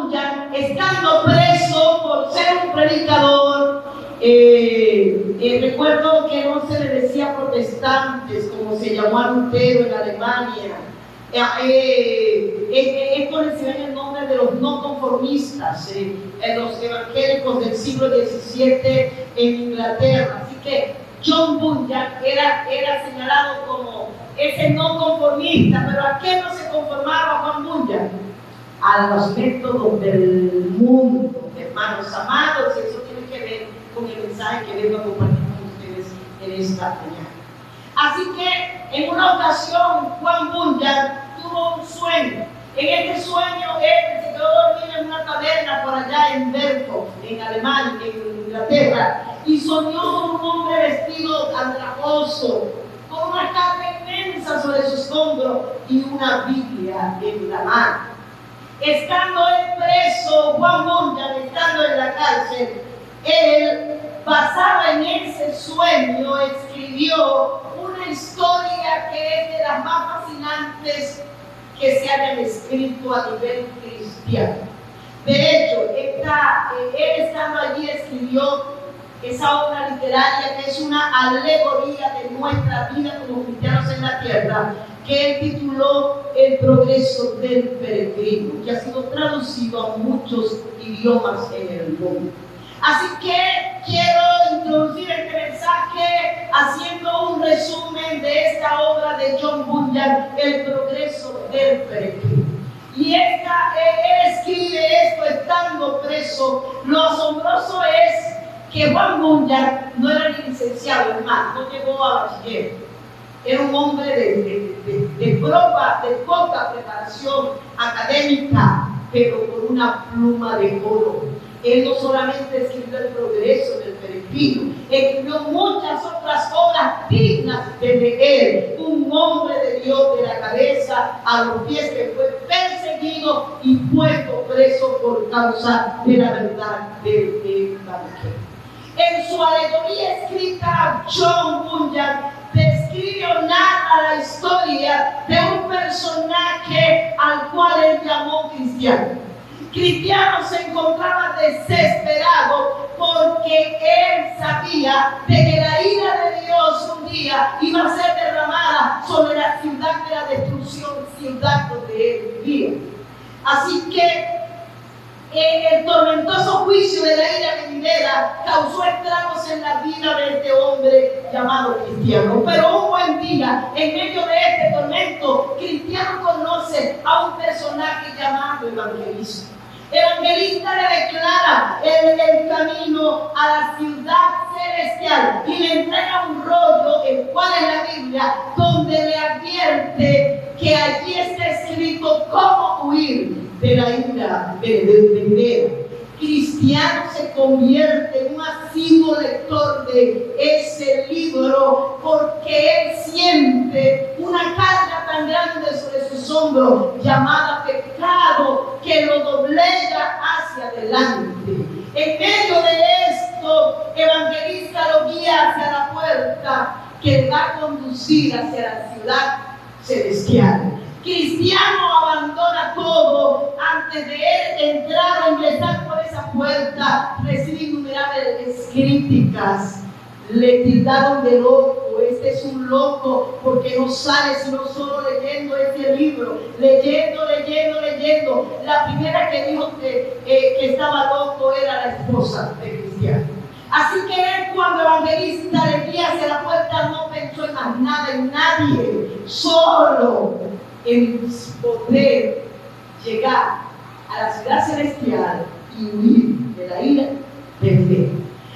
Bunyan, estando preso por ser un predicador, recuerdo que no se le decía protestantes, como se llamó a Lutero en Alemania. Esto reciben el nombre de los no conformistas, los evangélicos del siglo XVII en Inglaterra. Así que John Bunyan era señalado como ese no conformista. ¿Pero a qué no se conformaba Juan Bunyan? A los métodos del mundo, hermanos amados, y eso tiene que ver con el mensaje que vengo a compartir con ustedes en esta mañana. Así que en una ocasión Juan Bunyan tuvo un sueño. En este sueño él se quedó dormido en una taberna por allá en Berkhof, en Alemania, en Inglaterra, y soñó con un hombre vestido andrajoso, con una carga inmensa sobre sus hombros y una Biblia en la mano. Estando él preso, Juan Bunyan, estando en la cárcel, él, basado en ese sueño, escribió una historia que es de las más fascinantes que se hayan escrito a nivel cristiano. De hecho, él estando allí escribió esa obra literaria que es una alegoría de nuestra vida como cristianos en la tierra, que él tituló El progreso del peregrino, que ha sido traducido a muchos idiomas en el mundo. Así que quiero introducir este mensaje haciendo un resumen de esta obra de John Bunyan, El progreso del peregrino. Y él escribe esto estando preso. Lo asombroso es que Juan Bunyan no era ni licenciado, hermano, no llegó a bachiller. Era un hombre de poca preparación académica, pero con una pluma de oro. Él no solamente escribió El progreso del peregrino, escribió muchas otras obras dignas de leer. Un hombre de Dios, de la cabeza a los pies, que fue perseguido y puesto preso por causa de la verdad del Evangelio. En su alegoría escrita, John Bunyan describe o narra la historia de un personaje al cual él llamó cristiano. Cristiano se encontraba desesperado porque él sabía de que la ira de Dios un día iba a ser derramada sobre la ciudad de la destrucción, ciudad donde él vivía. Así que el tormentoso juicio de la ira venidera causó estragos en la vida de este hombre llamado Cristiano. Pero un buen día, en medio de este tormento, Cristiano conoce a un personaje llamado Evangelista. Evangelista le declara el camino a la ciudad celestial y le entrega un rollo, el cual es la Biblia, donde le advierte que allí está escrito cómo huir de la ira venidera. Cristiano se convierte en un asiduo lector de ese libro porque él siente una carga tan grande sobre sus hombros llamada pecado que lo doblega hacia adelante. En medio de esto, Evangelista lo guía hacia la puerta que le va a conducir hacia la ciudad celestial. Cristiano abandona todo antes de él entrar o ingresar por esa puerta. Recibe innumerables críticas. Le tildaron de loco. Este es un loco porque no sale sino solo leyendo este libro, leyendo. La primera que dijo que estaba loco era la esposa de Cristiano. Así que él, cuando Evangelista le guía hacia la puerta, no pensó en más nada, en nadie, solo en poder llegar a la ciudad celestial y huir de la ira de Dios.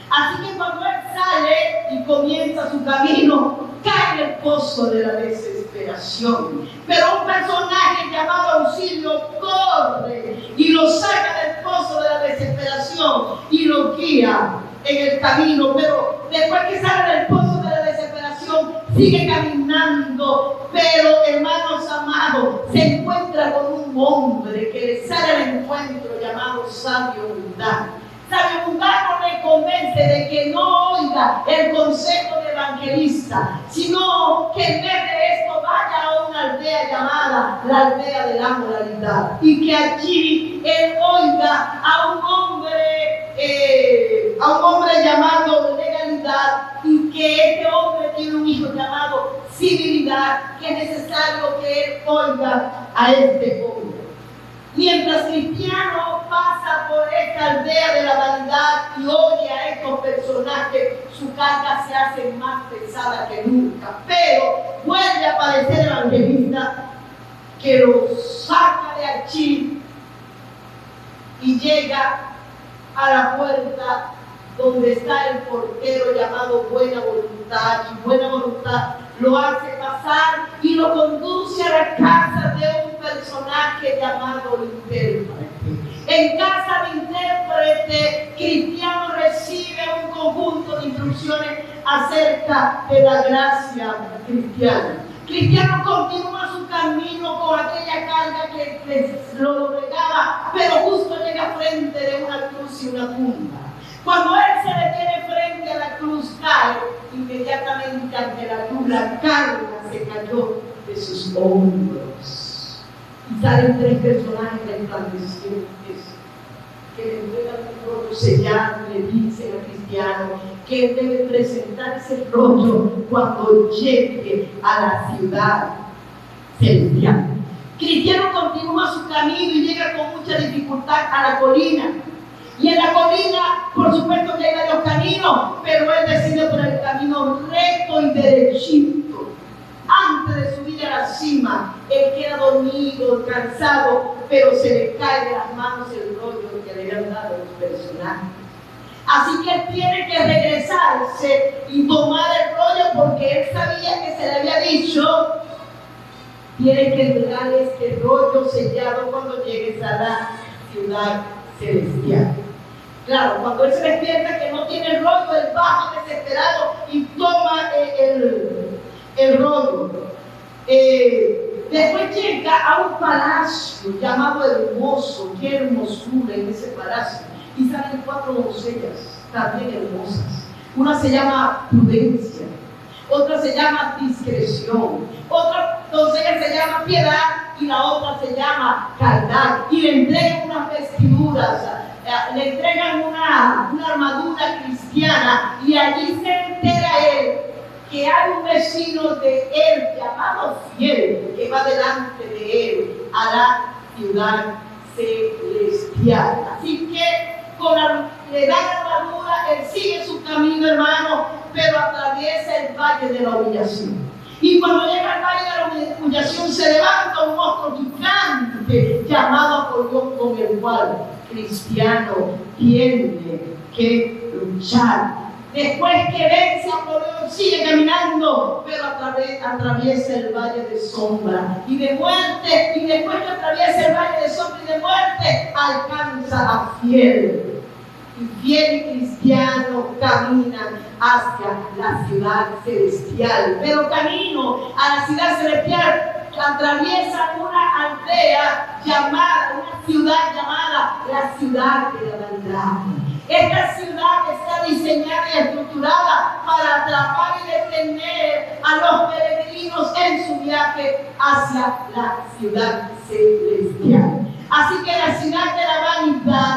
Así que cuando él sale y comienza su camino, cae en el pozo de la desesperación. Pero un personaje llamado Auxilio corre y lo saca del pozo de la desesperación y lo guía en el camino. Pero después que sale del pozo de la desesperación, sigue caminando. Pero, hermanos amados, se encuentra con un hombre que le sale al encuentro llamado Sabio Mundano. Sabio Mundano le convence de que no oiga el consejo de Evangelista, sino que en vez de esto vaya a una una aldea llamada la aldea de la moralidad, y que allí él oiga a un hombre llamado legalidad, y que este hombre tiene un hijo llamado civilidad, que es necesario que él oiga a este hombre. Mientras Cristiano pasa por esta aldea de la vanidad y oye a estos personajes, su carga se hace más pesada que nunca. Pero vuelve a aparecer el evangelista que lo saca de allí y llega a la puerta donde está el portero llamado Buena Voluntad, y Buena Voluntad lo hace pasar y lo conduce a la casa de un personaje llamado el intérprete. En casa del intérprete, Cristiano recibe un conjunto de instrucciones acerca de la gracia cristiana. Cristiano continúa su camino con aquella carga que lo doblegaba, pero justo llega frente de una cruz y una tumba. Cuando él se detiene frente a la cruz, cae inmediatamente ante la cruz. La carga se cayó de sus hombros. Y salen tres personajes resplandecientes que le entregan un rollo sellado y le dicen a Cristiano que él debe presentar ese rollo cuando llegue a la ciudad celestial. Cristiano continúa su camino y llega con mucha dificultad a la colina. Y en la colina, por supuesto que hay varios caminos, pero él decide por el camino recto y derechito. Antes de subir a la cima, él queda dormido, cansado, pero se le cae de las manos el rollo que le habían dado los personajes. Así que él tiene que regresarse y tomar el rollo, porque él sabía que se le había dicho: tiene que entregar este rollo sellado cuando llegues a la ciudad celestial. Claro, cuando él se despierta que no tiene el rollo, él baja desesperado y toma el rollo. Después llega a un palacio llamado Hermoso. Qué hermosura en ese palacio. Y salen 4 doncellas también hermosas. Una se llama Prudencia, otra se llama Discreción, otra doncella se llama Piedad y la otra se llama Caridad. Y le entregan unas vestiduras, le entregan una armadura cristiana, y allí se entera él que hay un vecino de él llamado Fiel que va delante de él a la ciudad celestial. Así que le da la armadura, él sigue su camino, hermano, pero atraviesa el valle de la humillación. Y cuando llega al valle de la humillación, se levanta un monstruo gigante llamado Apolión, con el cual Cristiano tiene que luchar. Después que vence a Apolión, sigue caminando, pero atraviesa el valle de sombra y de muerte. Y después que atraviesa el valle de sombra y de muerte, alcanza a Fiel. Y Fiel y Cristiano caminan hacia la ciudad celestial. Pero camino a la ciudad celestial atraviesan una aldea llamada, una ciudad llamada la ciudad de la vanidad. Esta ciudad está diseñada y estructurada para atrapar y detener a los peregrinos en su viaje hacia la ciudad celestial. Así que la ciudad de la vanidad,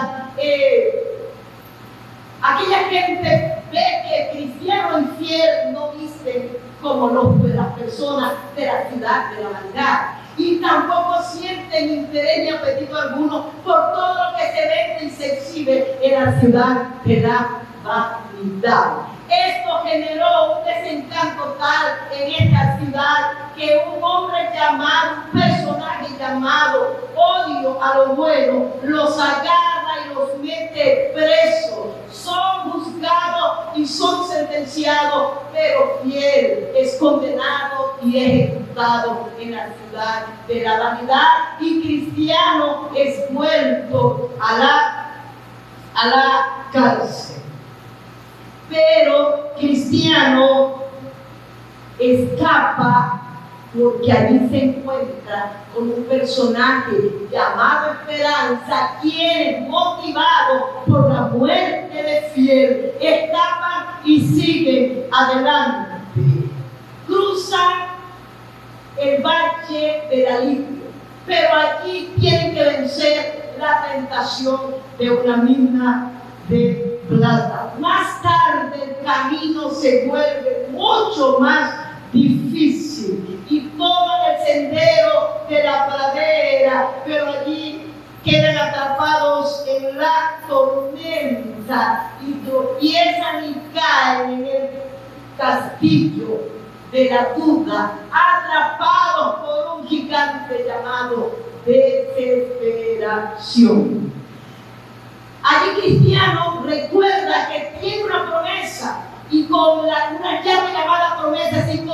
aquella gente ve que Cristiano y Fiel no visten como las personas de la ciudad de la vanidad, y tampoco sienten interés ni apetito alguno por todo lo que se vende y se exhibe en la ciudad de la vanidad. Esto generó un desencanto tal en esta ciudad que un hombre llamado, un personaje llamado Odio a lo Bueno, los agarra y los mete presos. Son juzgados y son sentenciados, pero Fiel es condenado y ejecutado en la ciudad de la vanidad, y Cristiano es vuelto a la cárcel. Pero Cristiano escapa porque allí se encuentra con un personaje llamado Esperanza, quien, motivado por la muerte de Fiel, escapan y siguen adelante. Cruzan el valle del alivio. Pero allí tienen que vencer la tentación de una mina de plata. Más tarde el camino se vuelve mucho más difícil y toman el sendero de la pradera, pero allí quedan atrapados en la tormenta y tropiezan y caen en el castillo de la duda, atrapados por un gigante llamado desesperación. Allí Cristiano recuerda que tiene una promesa y con una llave llamada promesa, si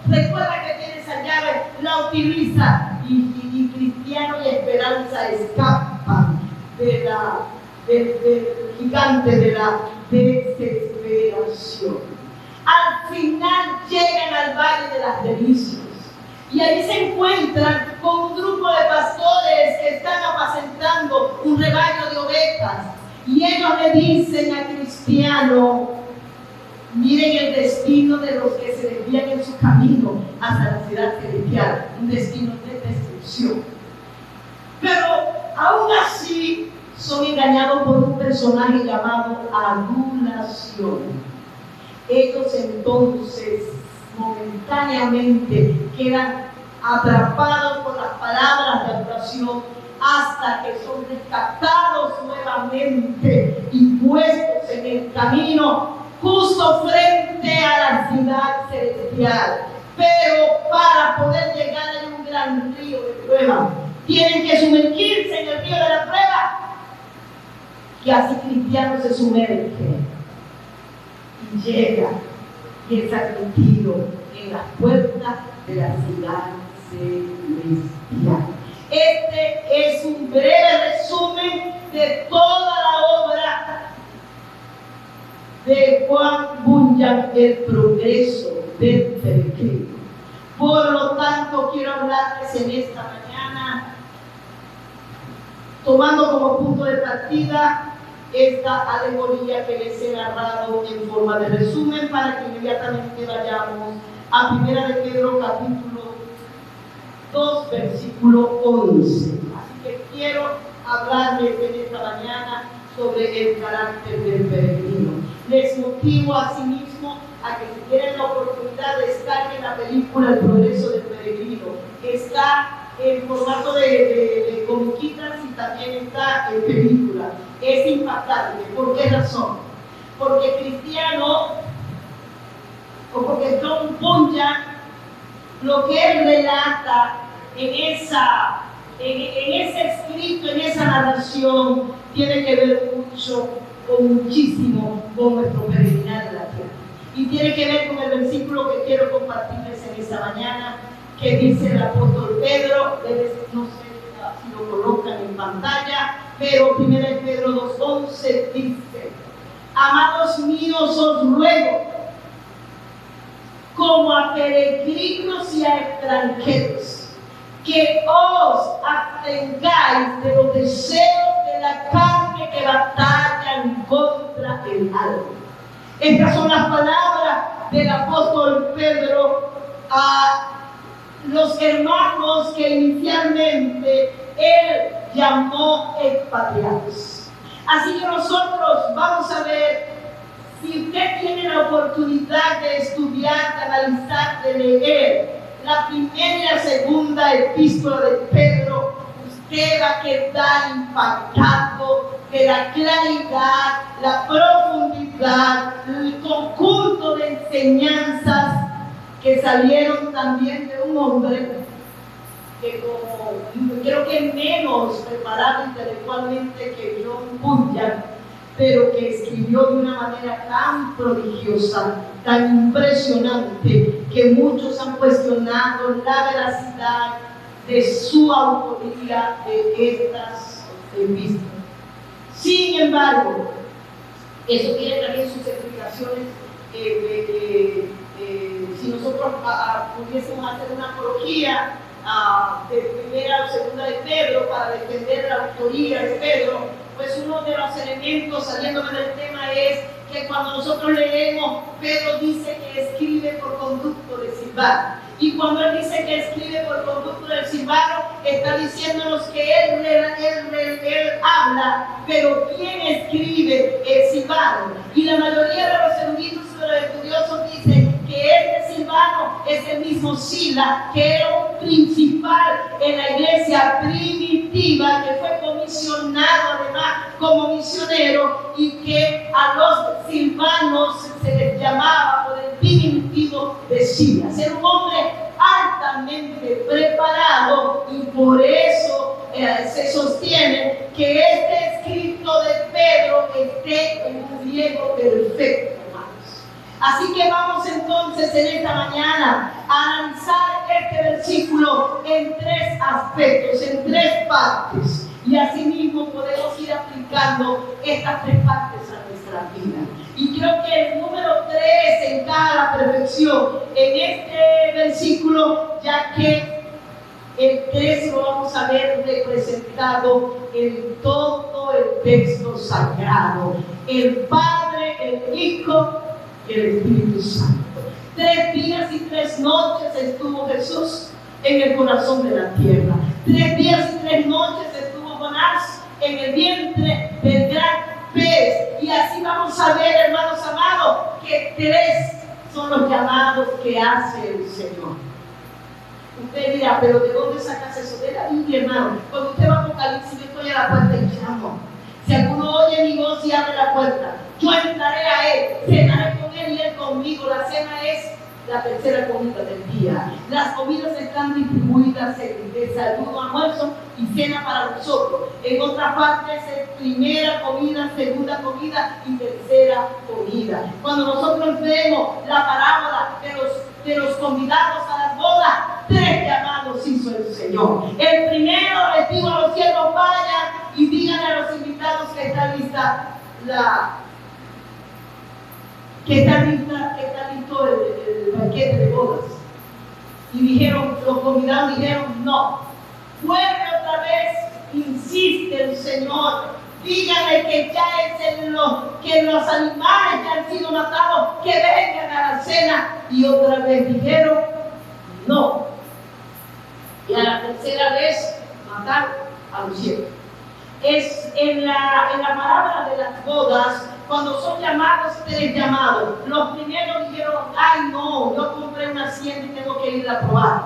recuerda que tiene esa llave, la utiliza y Cristiano y Esperanza escapan del gigante de la desesperación. Al final llegan al Valle de las Delicias y allí se encuentran con un grupo de pastores que están apacentando un rebaño de ovejas y ellos le dicen a Cristiano: miren el destino de los que se desvían en su camino hacia la ciudad celestial, un destino de destrucción. Pero aún así son engañados por un personaje llamado adulación. Ellos entonces momentáneamente quedan atrapados por las palabras de adulación hasta que son rescatados nuevamente y puestos en el camino justo frente a la ciudad celestial. Pero para poder llegar a un gran río de prueba, tienen que sumergirse en el río de la prueba. Y así Cristiano se sumerge y llega y es admitido en las puertas de la ciudad celestial. Este es un breve resumen de toda la obra de Juan Bunyan, El progreso del peregrino. Por lo tanto, quiero hablarles en esta mañana, tomando como punto de partida esta alegoría que les he narrado en forma de resumen, para que inmediatamente vayamos a 1 de Pedro capítulo 2, versículo 11. Así que quiero hablarles en esta mañana sobre el carácter del peregrino. Les motivo asimismo a que si tienen la oportunidad descarguen la película El progreso del peregrino. Está en formato de comiquitas y también está en película. Es impactante. ¿Por qué razón? Porque Cristiano, o porque John Bunyan, lo que él relata en ese escrito, en esa narración, tiene que ver muchísimo con nuestro peregrinar en la tierra. Y tiene que ver con el versículo que quiero compartirles en esta mañana, que dice el apóstol Pedro. No sé si lo colocan en pantalla, pero 1 Pedro 2:11 dice: amados míos, os ruego, como a peregrinos y a extranjeros, que os abstengáis de los deseos de la carne que batallan contra el alma. Estas son las palabras del apóstol Pedro a los hermanos que inicialmente él llamó expatriados. Así que nosotros vamos a ver, si usted tiene la oportunidad de estudiar, de analizar, de leer la primera y la segunda epístola de Pedro, usted va a quedar impactado de la claridad, la profundidad, el conjunto de enseñanzas que salieron también de un hombre que, como creo que menos preparado intelectualmente que John Bunyan, pero que escribió de una manera tan prodigiosa, tan impresionante, que muchos han cuestionado la veracidad de su autoría de estas epístolas. Sin embargo, eso tiene también sus explicaciones. Si nosotros pudiésemos hacer una apología de primera o segunda de Pedro para defender la autoría de Pedro, pues uno de los elementos, saliéndome del tema, es que cuando nosotros leemos, Pedro dice que escribe por conducto de Silvano. Y cuando él dice que escribe por conducto del silvano, está diciéndonos que él habla, pero ¿quién escribe el silvano? Y la mayoría de los eruditos y de los estudiosos dicen que este silvano es el mismo Sila, que era un principal en la iglesia primitiva, que fue comisionado además como misionero, y que a los silvanos se les llamaba por el diminutivo de Silas. Era un hombre altamente preparado, y por eso se sostiene que este escrito de Pedro esté en un griego perfecto, hermanos. Así que vamos entonces en esta mañana a analizar este versículo en tres aspectos, en tres partes, y asimismo podemos ir aplicando estas tres partes a nuestra vida. Y creo que el número 3 encaja a la perfección en este versículo, ya que el 3 lo vamos a ver representado en todo el texto sagrado: el Padre, el Hijo y el Espíritu Santo. 3 días y 3 noches estuvo Jesús en el corazón de la tierra. 3 días y 3 noches estuvo Jonás en el vientre del gran pez. Y así vamos a ver, hermanos amados, que 3 son los llamados que hace el Señor. Usted dirá, pero ¿de dónde sacas eso? De la Biblia, hermano. Cuando usted va a Apocalipsis, yo estoy a la puerta y llamo. Si alguno oye mi voz y abre la puerta, yo entraré a él, cenaré con él y él conmigo. La cena es la tercera comida del día. Las comidas están distribuidas en desayuno, almuerzo y cena para nosotros. En otras partes es primera comida, segunda comida y tercera comida. Cuando nosotros vemos la parábola de los convidados a las bodas, 3 llamados hizo el Señor. El primero les dijo a los siervos: vayan y díganle a los invitados que está lista que está listo el banquete de bodas. Y dijeron, los convidados dijeron: no. Vuelve otra vez, insiste el Señor: díganle que ya que los animales que han sido matados, que vengan a la cena. Y otra vez dijeron: no. Y a la tercera vez mataron a los siervos. Es en la parábola de las bodas, cuando son llamados 3 llamados. Los primeros dijeron: ay no, yo compré una hacienda y tengo que ir a probar.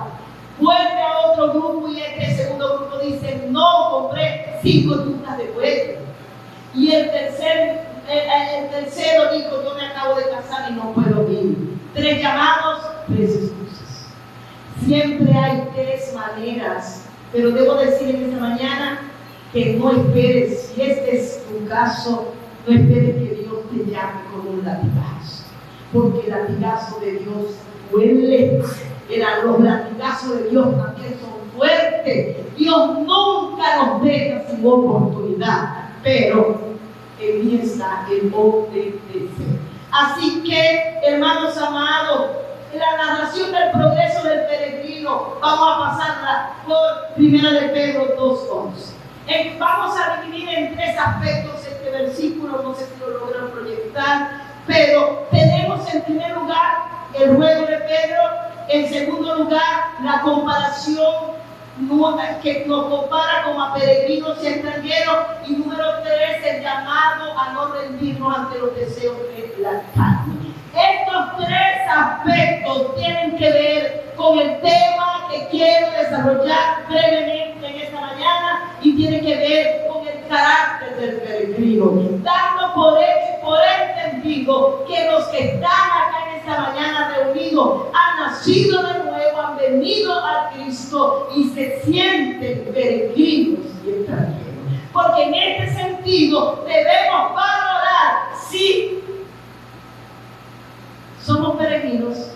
Vuelve a otro grupo y este segundo grupo dice: no, compré 5 yuntas de bueyes. Y el tercero dijo: yo me acabo de casar y no puedo ir. 3 llamados, 3 excusas. Siempre hay 3 maneras, pero debo decir en esta mañana que no esperes, si este es tu caso, no esperes que Dios te llame con un latigazo, porque el latigazo de Dios duele. Los latigazos de Dios también son fuertes. Dios nunca nos deja sin oportunidad, pero en mí está el obedecer. Así que, hermanos amados, la narración del progreso del peregrino vamos a pasarla por 1 de Pedro 2:11. Vamos a dividir en 3 aspectos este versículo, no sé si lo logran proyectar, pero tenemos en primer lugar el ruego de Pedro, en segundo lugar la comparación que nos compara como a peregrinos y extranjeros, y número 3 el llamado a no rendirnos ante los deseos de la carne. Estos 3 aspectos tienen que ver con el tema que quiero desarrollar brevemente en esta mañana, y tiene que ver con el carácter del peregrino, dando por hecho y por entendido que los que están acá en esta mañana reunidos han nacido de nuevo, han venido a Cristo y se sienten peregrinos y extranjeros. Porque en este sentido debemos valorar si somos peregrinos,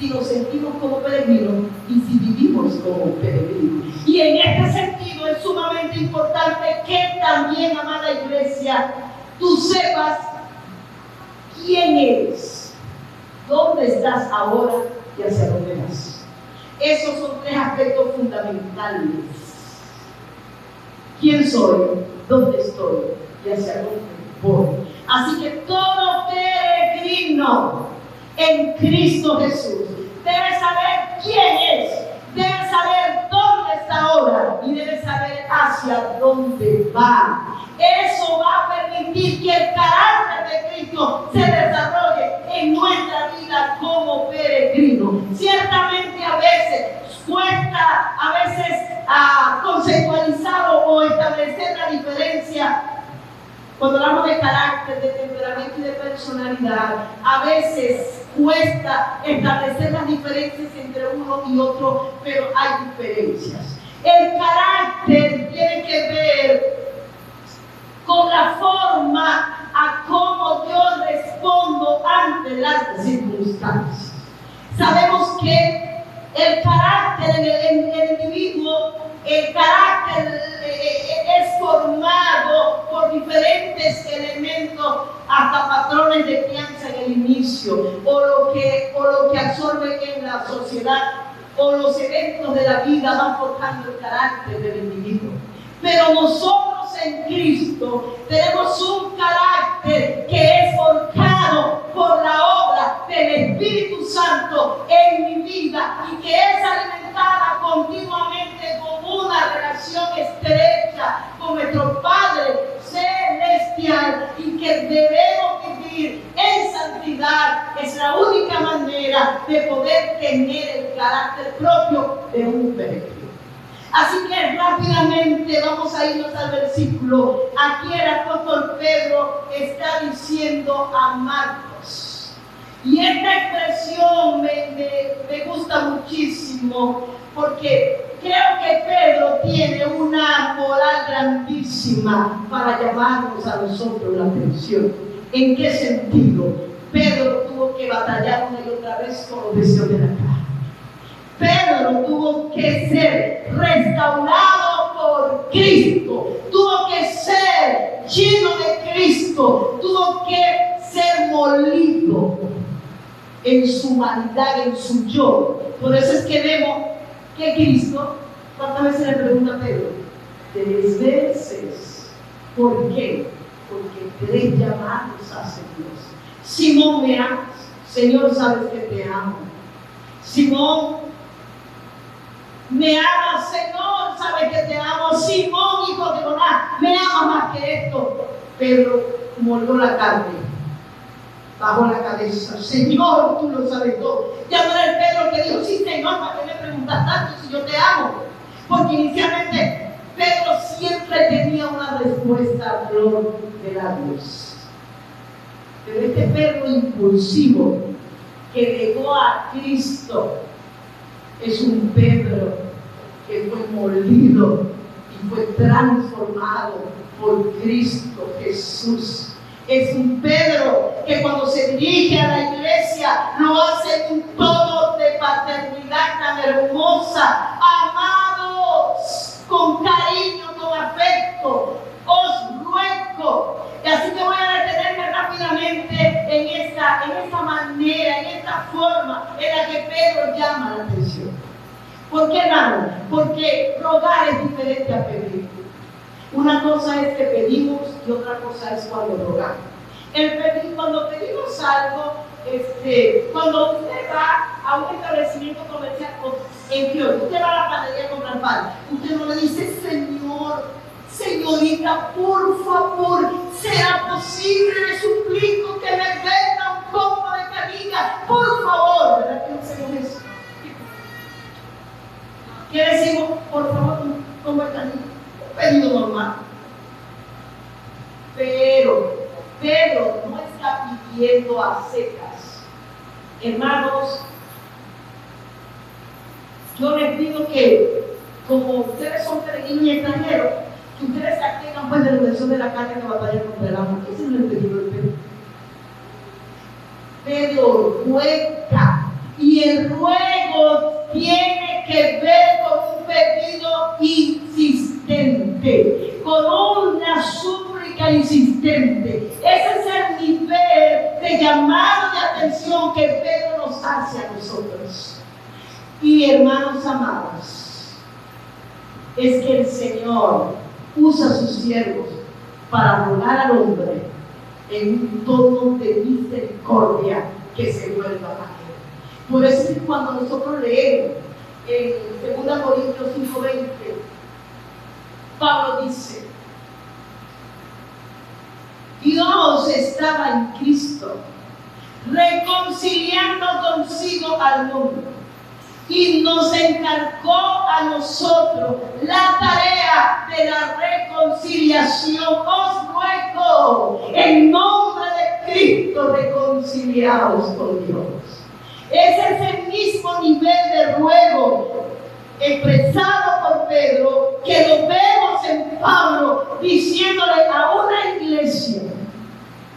si nos sentimos como peregrinos y si vivimos como peregrinos. Y en este sentido es sumamente importante que también, amada iglesia, tú sepas quién eres, dónde estás ahora y hacia dónde vas. Esos son 3 aspectos fundamentales. ¿Quién soy? ¿Dónde estoy? Y hacia dónde voy. Así que todo peregrino en Cristo Jesús debe saber quién es, debe saber dónde está ahora y debe saber hacia dónde va. Eso va a permitir que el carácter de Cristo se desarrolle en nuestra vida como peregrino. Ciertamente a veces cuesta, conceptualizar o establecer la diferencia. Cuando hablamos de carácter, de temperamento y de personalidad, a veces cuesta establecer las diferencias entre uno y otro, pero hay diferencias. El carácter tiene que ver con la forma a cómo yo respondo ante las circunstancias. Sabemos que el carácter en el individuo, el carácter es formado por diferentes elementos, hasta patrones de crianza en el inicio, o lo que absorbe en la sociedad, o los eventos de la vida van forjando el carácter del individuo. Pero nosotros en Cristo tenemos un carácter que es forjado por la obra del Espíritu Santo en mi vida y que es alimentada continuamente con una relación estrecha con nuestro Padre Celestial, y que debemos vivir en santidad. Es la única manera de poder tener el carácter propio de un peregrino. Así que rápidamente vamos a irnos al versículo. Aquí el apóstol Pedro está diciendo a Marcos. Y esta expresión me gusta muchísimo, porque creo que Pedro tiene una moral grandísima para llamarnos a nosotros la atención. ¿En qué sentido? Pedro tuvo que batallar una y otra vez con los deseos de la carne. Pedro tuvo que ser restaurado por Cristo, tuvo que ser lleno de Cristo, tuvo que ser molido en su humanidad, en su yo. Por eso es que vemos que Cristo, ¿cuántas veces le pregunta a Pedro? 3 veces. ¿Por qué? Porque 3 llamados hace Dios. Simón, ¿me amas? Señor, sabes que te amo. Simón, ¿me amas? Señor, sabes que te amo. Simón, hijo de Jonás, ¿me amas más que esto? Pedro mordió la carne, bajó la cabeza. Señor, tú lo sabes todo. Ya no era el Pedro que dijo: sí, Señor, ¿para qué me preguntas tanto si yo te amo? Porque inicialmente Pedro siempre tenía una respuesta a flor de labios. Pero este Pedro impulsivo que llegó a Cristo es un Pedro que fue molido y fue transformado por Cristo Jesús. Es un Pedro que cuando se dirige a la iglesia lo hace en un tono de paternidad tan hermosa. Amados, con cariño, con afecto, os ruego. Y así que voy a detenerme rápidamente en esta manera, en esta forma en la que Pedro llama la atención. ¿Por qué, hermano? Porque rogar es diferente a pedir. Una cosa es que pedimos y otra cosa es cuando rogamos. Cuando pedimos algo, cuando usted va a un establecimiento comercial en Fiore, usted va a la panadería a comprar pan, usted no le dice: Señor, señorita, por favor, ¿será posible? Le suplico que me venda un poco de canilla, por favor. ¿Verdad que no hacemos eso? ¿Qué decimos? Por favor, un poco de canilla. Un pedido normal. Pero Pedro no está pidiendo a secas. Hermanos, yo les pido que, como ustedes son peregrinos y extranjeros, que ustedes se abstengan pues de la versión de la carne que batalla contra el amor. Ese es el pedido de Pedro. Pedro ruega, y el ruego tiene que ver con un pedido insistente, con una súplica insistente. Ese es el nivel de llamado de atención que Pedro nos hace a nosotros. Y hermanos amados, es que el Señor usa a sus siervos para rogar al hombre en un tono de misericordia que se vuelva a él. Por eso es que cuando nosotros leemos en 2 Corintios 5:20, Pablo dice: Dios estaba en Cristo, reconciliando consigo al mundo, y nos encargó a nosotros la tarea de la reconciliación. Os ruego, en nombre de Cristo, reconciliaos con Dios. Es ese mismo nivel de ruego expresado por Pedro que lo vemos en Pablo diciéndole a una iglesia,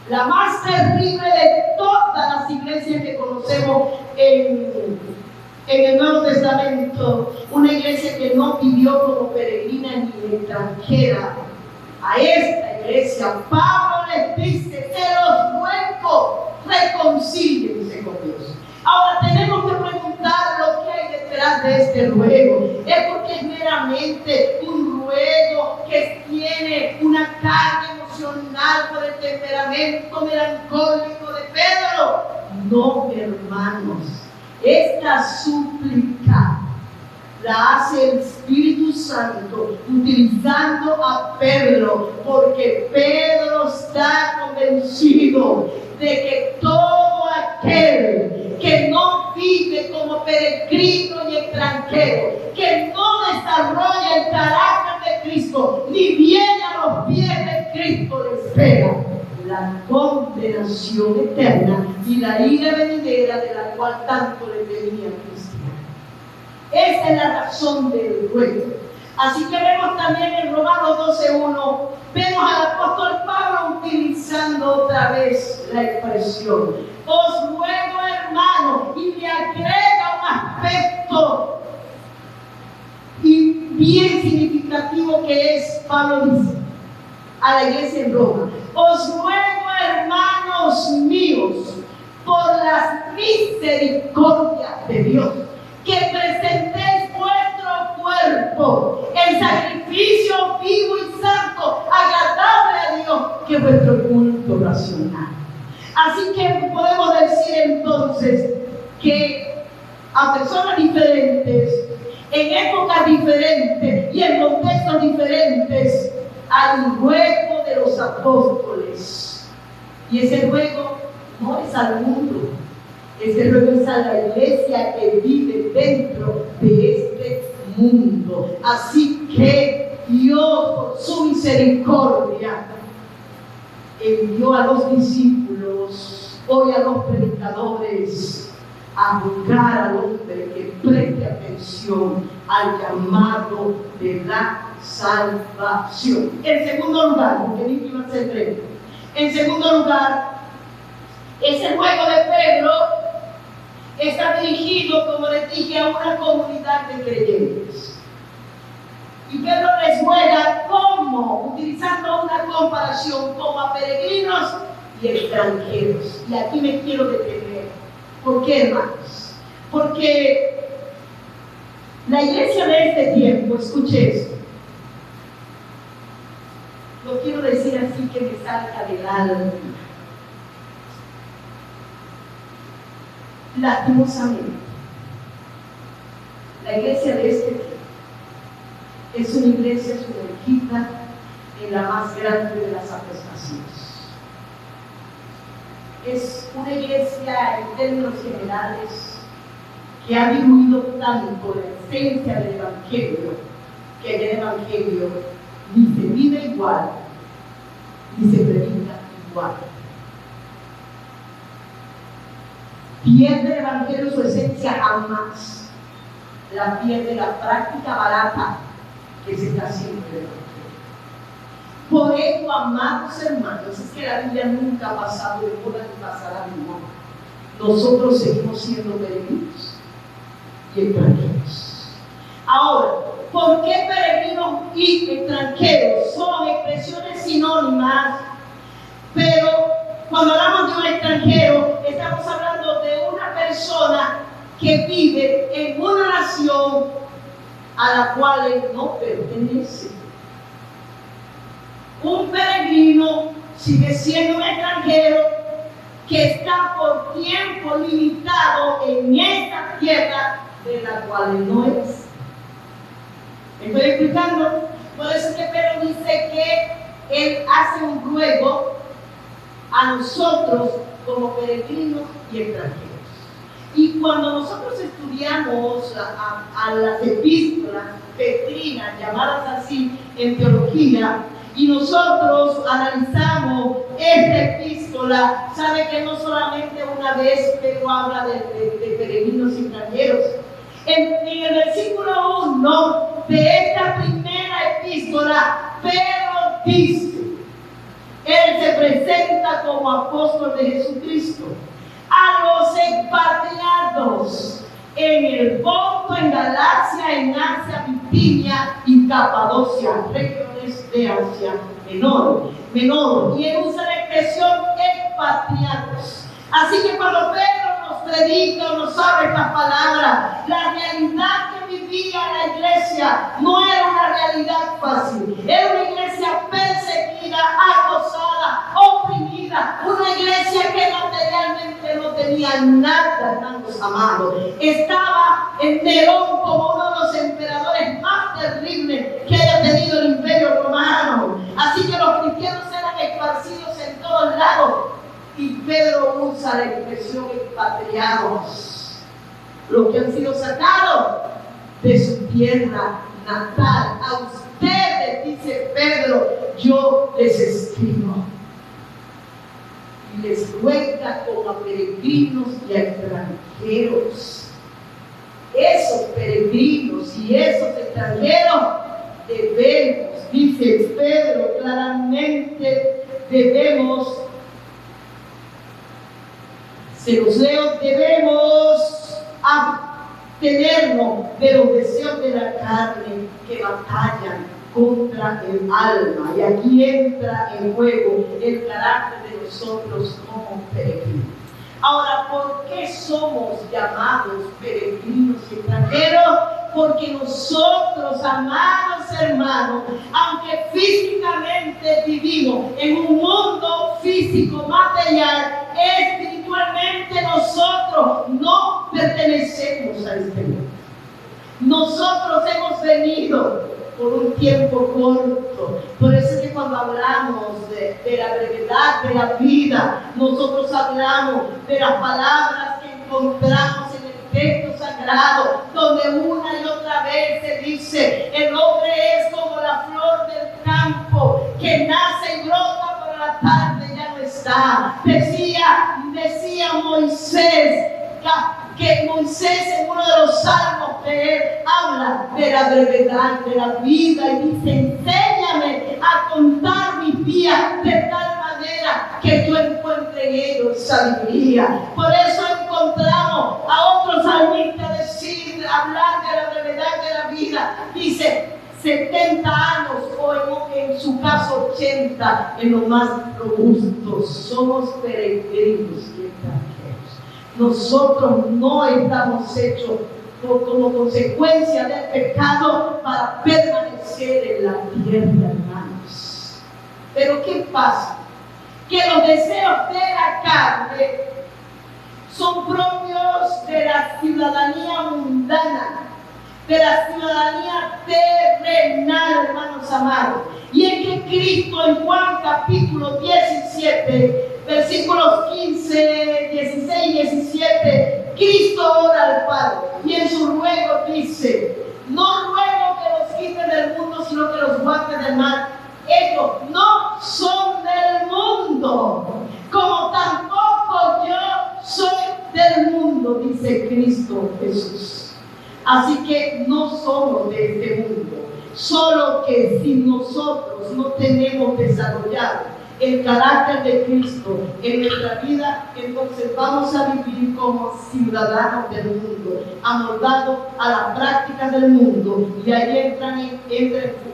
la más terrible de todas las iglesias que conocemos en el Nuevo Testamento, una iglesia que no vivió como peregrina ni extranjera. A esta iglesia Pablo les dice: se los ruego, reconcíliense con Dios. Ahora tenemos que preguntar lo que hay detrás de este ruego. ¿Es porque es meramente un ruego que tiene una carga emocional por el temperamento melancólico de Pedro? No, hermanos. Esta súplica la hace el Espíritu Santo utilizando a Pedro, porque Pedro está convencido de que todo aquel que no vive como peregrino y extranjero, que no desarrolla el carácter de Cristo, ni viene a los pies de Cristo, le espera la condenación eterna y la ira venidera, de la cual tanto le temía Cristiano. Esa es la razón del ruego. Así que vemos también en Romanos 12:1, vemos al apóstol Pablo utilizando otra vez la expresión: os ruego, hermano, y le agrega un aspecto bien significativo que es, Pablo dice a la iglesia en Roma: os ruego, hermanos míos, por las misericordias de Dios, que presentéis vuestro cuerpo en sacrificio vivo y santo, agradable a Dios, que es vuestro culto racional. Así que podemos decir entonces que a personas diferentes, en épocas diferentes y en contextos diferentes, hay un ruego de los apóstoles. Y ese ruego no es al mundo, ese ruego es a la iglesia que vive dentro de este mundo. Así que Dios, por su misericordia, envió a los discípulos, hoy a los predicadores, a buscar al hombre que preste atención al llamado de la salvación. En segundo lugar, porque ni iba a ser breve. En segundo lugar, ese ruego de Pedro está dirigido, como les dije, a una comunidad de creyentes. Y Pedro les ruega como, utilizando una comparación, como a peregrinos y extranjeros. Y aquí me quiero detener. ¿Por qué, hermanos? Porque la iglesia de este tiempo, escuche esto, lo quiero decir así que me salga del alma. Lastimosamente, la iglesia de este tiempo es una iglesia sumergida en la más grande de las apostasiones. Es una iglesia, en términos generales, que ha diluido tanto la esencia del Evangelio, que en el Evangelio ni se vive igual, ni se predica igual. Pierde el Evangelio su esencia jamás. La pierde la práctica barata que se está haciendo del Evangelio. Por ello, amados hermanos, es que la Biblia nunca ha pasado de moda ni pasará de moda. Nosotros seguimos siendo peregrinos y extranjeros. Ahora, ¿por qué peregrinos y extranjeros? Son expresiones sinónimas, pero cuando hablamos de un extranjero, estamos hablando de una persona que vive en una nación a la cual él no pertenece. Un peregrino sigue siendo un extranjero que está por tiempo limitado en esta tierra de la cual no es. ¿Me estoy explicando? Por eso es que Pedro dice que él hace un ruego a nosotros como peregrinos y extranjeros. Y cuando nosotros estudiamos a las epístolas petrinas, llamadas así en teología, y nosotros analizamos esta epístola, sabe que no solamente una vez Pedro habla de peregrinos y extranjeros. En el versículo 1 de esta primera epístola, Pedro dice, él se presenta como apóstol de Jesucristo a los expatriados en el Ponto, en Galacia, en Asia, Bitinia y Capadocia, regiones de Asia Menor. Y él usa la expresión expatriados. Así que cuando Pedro nos predica o nos habla esta palabra, la realidad que vivía la iglesia no era una realidad fácil. Era una iglesia perseguida, acosada, oprimida, una iglesia que materialmente no tenía nada, hermanos amados. Estaba en Nerón como uno de los emperadores más terribles que haya tenido el imperio romano. Así que los cristianos eran esparcidos en todos lados. Y Pedro usa la expresión expatriados, los que han sido sacados de su tierra natal. A ustedes, dice Pedro, yo les escribo. Y les cuenta como a peregrinos y a extranjeros. Esos peregrinos y esos extranjeros debemos, dice Pedro claramente, debemos abstenernos de los deseos de la carne que batallan contra el alma. Y aquí entra en juego el carácter de nosotros como peregrinos. Ahora, ¿por qué somos llamados peregrinos y extranjeros? Porque nosotros, amados hermanos, aunque físicamente vivimos en un mundo físico, material, espiritualmente nosotros no pertenecemos a este mundo. Nosotros hemos venido por un tiempo corto. Por eso es que cuando hablamos de la brevedad de la vida, nosotros hablamos de las palabras que encontramos en el texto sagrado, donde una y otra vez se dice: el hombre es como la flor del campo, que nace y brota, pero a la tarde ya no está. Decía Moisés, que Moisés en uno de los salmos que él habla de la brevedad de la vida, y dice: enséñame a contar mis días de tal manera que yo encuentre en ellos sabiduría. Por eso encontramos a otros salmistas hablar de la brevedad de la vida. Dice 70 años o en su caso 80 en lo más robusto. Somos peregrinos y extranjeros. Nosotros no estamos hechos como consecuencia del pecado para permanecer en la tierra, hermanos. Pero ¿qué pasa? Que los deseos de la carne son propios de la ciudadanía mundana, de la ciudadanía terrenal, hermanos amados. Y es que Cristo en Juan capítulo 17, versículos 15, 16 y 17, Cristo ora al Padre y en su ruego dice: no ruego que los quiten del mundo, sino que los guarde del mal. Ellos no son del mundo, como tampoco yo soy del mundo, dice Cristo Jesús. Así que no somos de este mundo, solo que si nosotros no tenemos desarrollado el carácter de Cristo en nuestra vida, entonces vamos a vivir como ciudadanos del mundo, amoldados a las prácticas del mundo, y ahí entra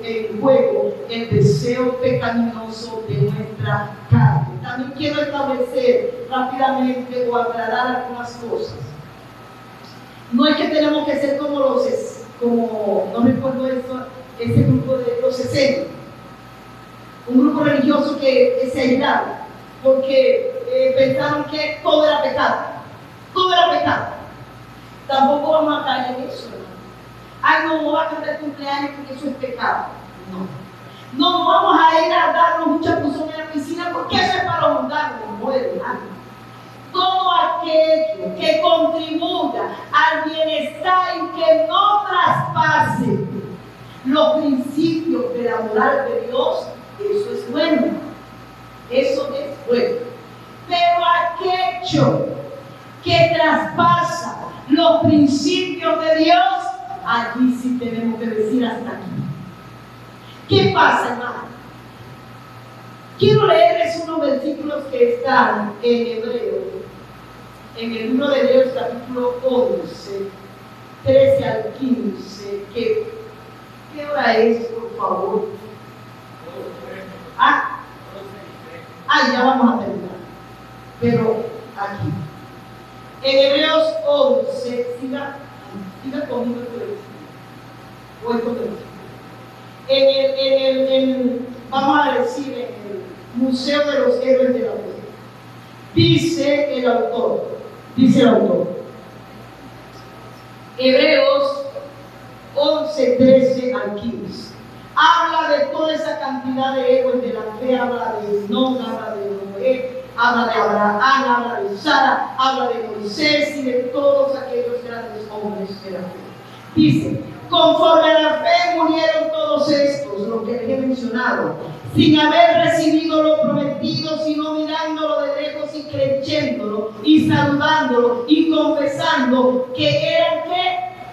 en juego el deseo pecaminoso de nuestra carne. También quiero establecer rápidamente o aclarar algunas cosas. No es que tenemos que ser como no recuerdo ese grupo de los esenios, un grupo religioso que se aislaba, porque pensaron que todo era pecado. Todo era pecado. Tampoco vamos a caer en eso, hermano. Ay, no va a cantar cumpleaños porque eso es pecado. No vamos a ir a darnos mucha función en la piscina porque eso es para los mundanos. No, hermano. Todo aquello que contribuya al bienestar y que no traspase los principios de la moral de Dios, eso es bueno. Eso es bueno. Pero aquello que traspasa los principios de Dios, allí sí tenemos que decir hasta aquí. ¿Qué pasa, hermano? Quiero leerles unos versículos que están en Hebreos, en el libro de Hebreos capítulo 11, 13 al 15. ¿Qué hora es, por favor? Ya vamos a terminar. Pero aquí. En Hebreos 11, siga conmigo este versículo. Voy con el versículo. Vamos a decir, en el Museo de los Héroes de la Fe. Dice el autor. Hebreos 11, 13 al 15. Habla de toda esa cantidad de héroes de la fe, habla de Enón, habla de Noé, habla de Abraham, habla de Sara, habla de Moisés y de todos aquellos grandes hombres de la fe. Dice, conforme a la fe murieron todos estos, los que les he mencionado, sin haber recibido lo prometido, sino mirándolo de lejos y creyéndolo y saludándolo y confesando que eran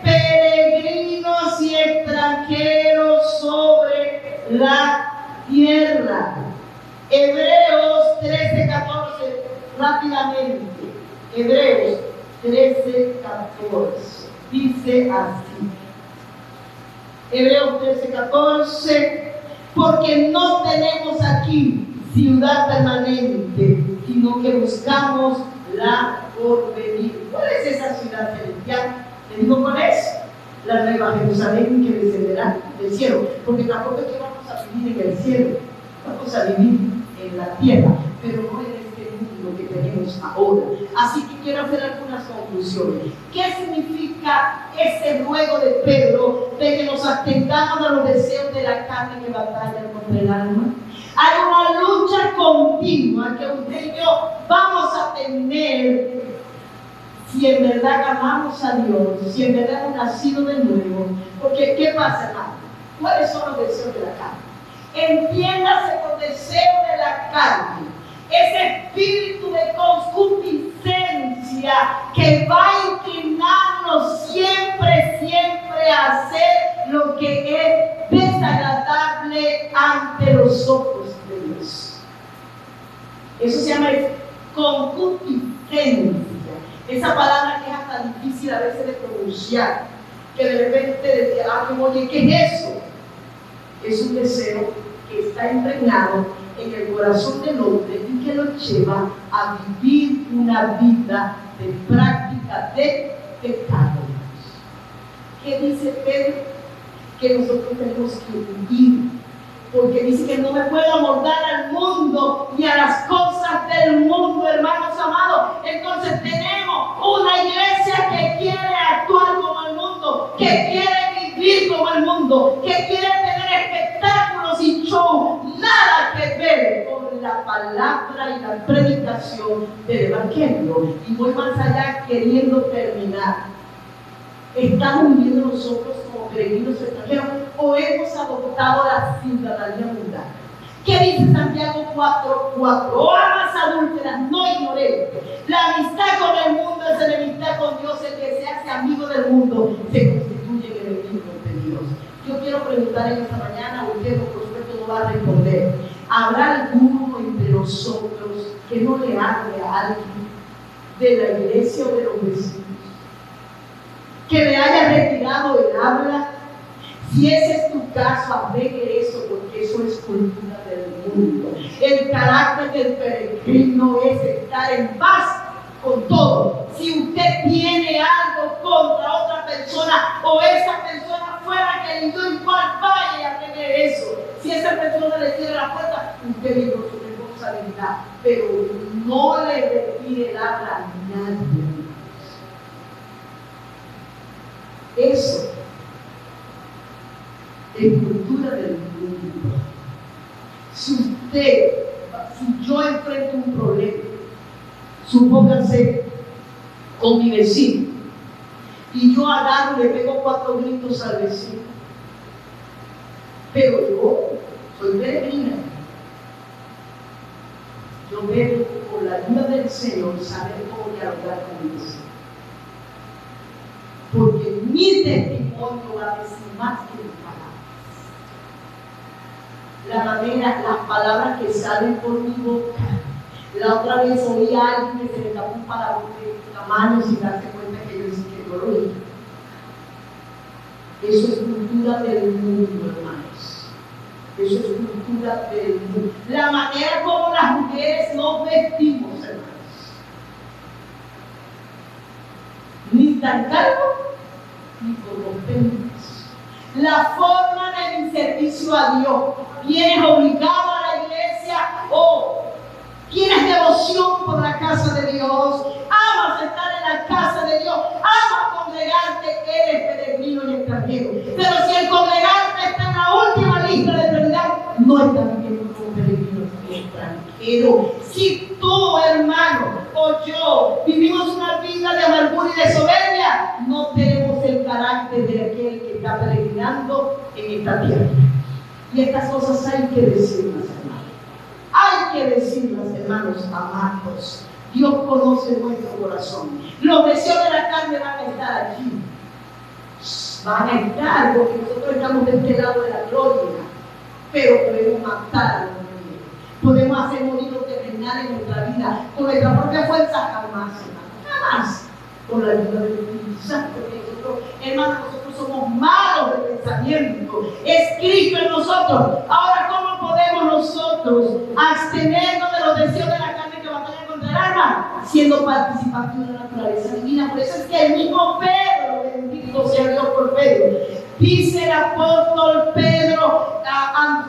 peregrinos y extranjeros sobre la tierra. Hebreos 13, 14, rápidamente. Hebreos 13, 14. Dice así. Hebreos 13, 14. Porque no tenemos aquí ciudad permanente, sino que buscamos la porvenir. ¿Cuál es esa ciudad celestial? ¿Te digo cuál es? La nueva Jerusalén que descenderá del cielo. Porque tampoco es que vamos a vivir en el cielo, vamos a vivir en la tierra, pero no en este mundo que tenemos ahora. Así que quiero hacer algunas conclusiones. ¿Qué significa ese ruego de Pedro de que nos atentamos a los deseos de la carne que batalla contra el alma? Hay una lucha continua que usted y yo vamos a tener si en verdad amamos a Dios, si en verdad hemos nacido de nuevo. Porque ¿qué pasa, hermano? ¿Cuáles son los deseos de la carne? Entiéndase por deseo de la carne ese espíritu de concupiscencia que va a inclinarnos siempre a hacer lo que es desagradable ante los ojos de Dios. Eso se llama concupiscencia. Esa palabra que es hasta difícil a veces de pronunciar, que de repente decía, oye, ¿qué es eso? Es un deseo que está impregnado en el corazón del hombre y que lo lleva a vivir una vida de práctica de pecado. ¿Qué dice Pedro? Que nosotros tenemos que huir, porque dice que no me puedo amoldar al mundo y a las cosas del mundo, hermanos amados. Entonces tenemos una iglesia que quiere actuar como el mundo, que quiere vivir como el mundo, que quiere tener espectáculos y show, nada que ver con la palabra y la predicación del evangelio. Y voy más allá queriendo terminar. ¿Estamos viviendo nosotros como peregrinos extranjeros o hemos adoptado la ciudadanía mundana? ¿Qué dice Santiago 4:4? Oh, almas adúlteras, no ignoréis. La amistad con el mundo es enemistad con Dios. El que se hace amigo del mundo se constituye en enemigo de Dios. Yo quiero preguntar en esta mañana, usted por supuesto no va a responder. ¿Habrá alguno entre nosotros que no le hable a alguien de la iglesia o de los vecinos? Que le haya retirado el habla. Si ese es tu caso, arregle eso, porque eso es cultura del mundo. El carácter del peregrino es estar en paz con todo. Si usted tiene algo contra otra persona o esa persona fuera que le dio igual, vaya y arregle eso. Si esa persona le cierra la puerta, usted dijo su responsabilidad responsabilidad, pero no le retire el habla a nadie. Eso es cultura del mundo. Si yo enfrento un problema, supóngase con mi vecino, y yo agarro y le pego 4 gritos al vecino, pero yo soy peregrina. Yo debo, con la ayuda del Señor, saber cómo dialogar con mi vecino. Porque mi testimonio va a decir más que mis palabras. La manera, las palabras que salen por mi boca. La otra vez oí a alguien que se le tapó un palabra de la mano sin darse cuenta que yo lo oí. Eso es cultura del mundo, hermanos. Eso es cultura del mundo. La manera como las mujeres nos vestimos, hermanos. Ni tan cargo, ni corrompentes. La forma de mi servicio a Dios. ¿Vienes obligado a la iglesia o tienes devoción por la casa de Dios? Amas estar en la casa de Dios. Amas congregarte. Eres peregrino y extranjero. Pero si el congregarte está en la última lista de prioridad, no está viviendo como peregrino y extranjero. Si tú, hermano, o yo vivimos una vida de amargura y de soberbia, no tenemos el carácter de aquel que está peregrinando en esta tierra. Y estas cosas hay que decirlas, hermanos. Hay que decirlas, hermanos amados. Dios conoce nuestro corazón. Los deseos de la carne van a estar aquí. Van a estar porque nosotros estamos de este lado de la gloria. Pero podemos matar a los enemigos. Podemos hacer morir lo terrenal en nuestra vida con nuestra propia fuerza, jamás, hermanos. Jamás. Con la ayuda del Espíritu Santo. Porque nosotros, hermanos, nosotros somos malos de pensamiento. Es Cristo en nosotros. Ahora, ¿cómo podemos nosotros abstenernos de los deseos de la carne que batallan contra el alma? Siendo participantes de la naturaleza divina. Por eso es que el mismo Pedro, bendito sea Dios por Pedro, dice el apóstol Pedro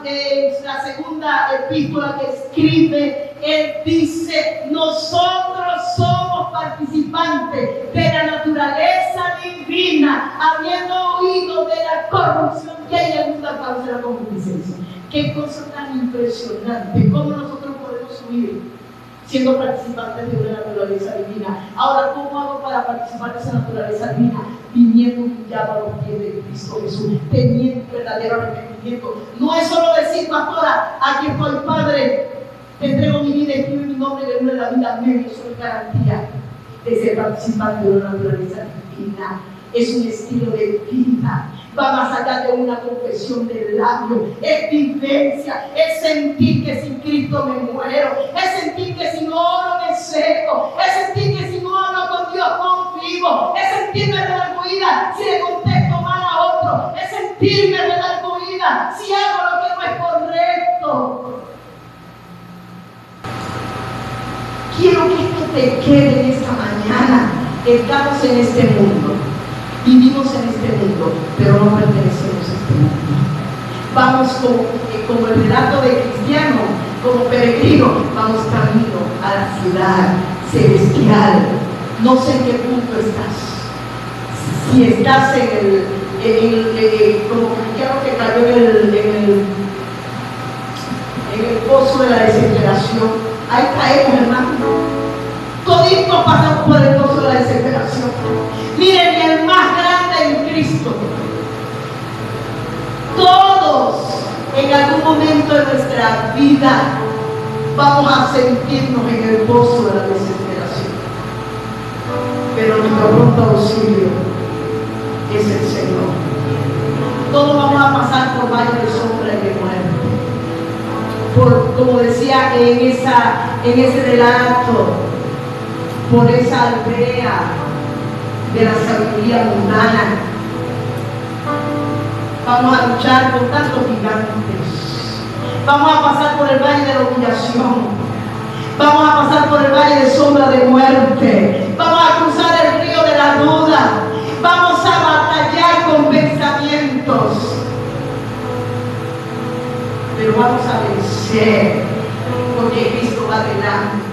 en la segunda epístola que escribe, él dice: nosotros somos participantes de la naturaleza divina, habiendo huido de la corrupción que hay en el mundo a causa de la concupiscencia. Qué cosa tan impresionante, cómo nosotros podemos huir siendo participantes de una naturaleza divina. Ahora, ¿cómo hago para participar de esa naturaleza divina? Viniendo humillado a los pies de Cristo Jesús, teniendo verdadero arrepentimiento. No es solo decir: pastora, aquí estoy, Padre, te entrego mi vida, escribe mi nombre en la vida. Amén. Eso es garantía de ser participante de una naturaleza divina. Es un estilo de vida. Va más allá de una confesión del labio. Es vivencia, es sentir que sin Cristo me muero, es sentir que sin oro me seco, es sentir que sin oro con Dios convivo, es sentirme redarguida si le contesto mal a otro, es sentirme redarguida si hago lo que no es correcto. Quiero que esto te quede en esta mañana. Estamos en este mundo. Vivimos en este mundo, pero no pertenecemos a este mundo. Vamos como el relato de Cristiano, como peregrino, vamos camino a la ciudad celestial. No sé en qué punto estás. Si estás como Cristiano que cayó en el pozo de la desesperación, ahí caemos, hermano. Toditos pasamos por el pozo de la desesperación. Miren, el más grande en Cristo. Todos en algún momento de nuestra vida vamos a sentirnos en el pozo de la desesperación. Pero nuestro pronto auxilio es el Señor. Todos vamos a pasar por valle de sombra y de muerte. Como decía en ese relato, por esa aldea de la sabiduría mundana. Vamos a luchar con tantos gigantes. Vamos a pasar por el valle de la humillación. Vamos a pasar por el valle de sombra de muerte. Vamos a cruzar el río de la duda. Vamos a batallar con pensamientos. Pero vamos a vencer, porque Cristo adelante.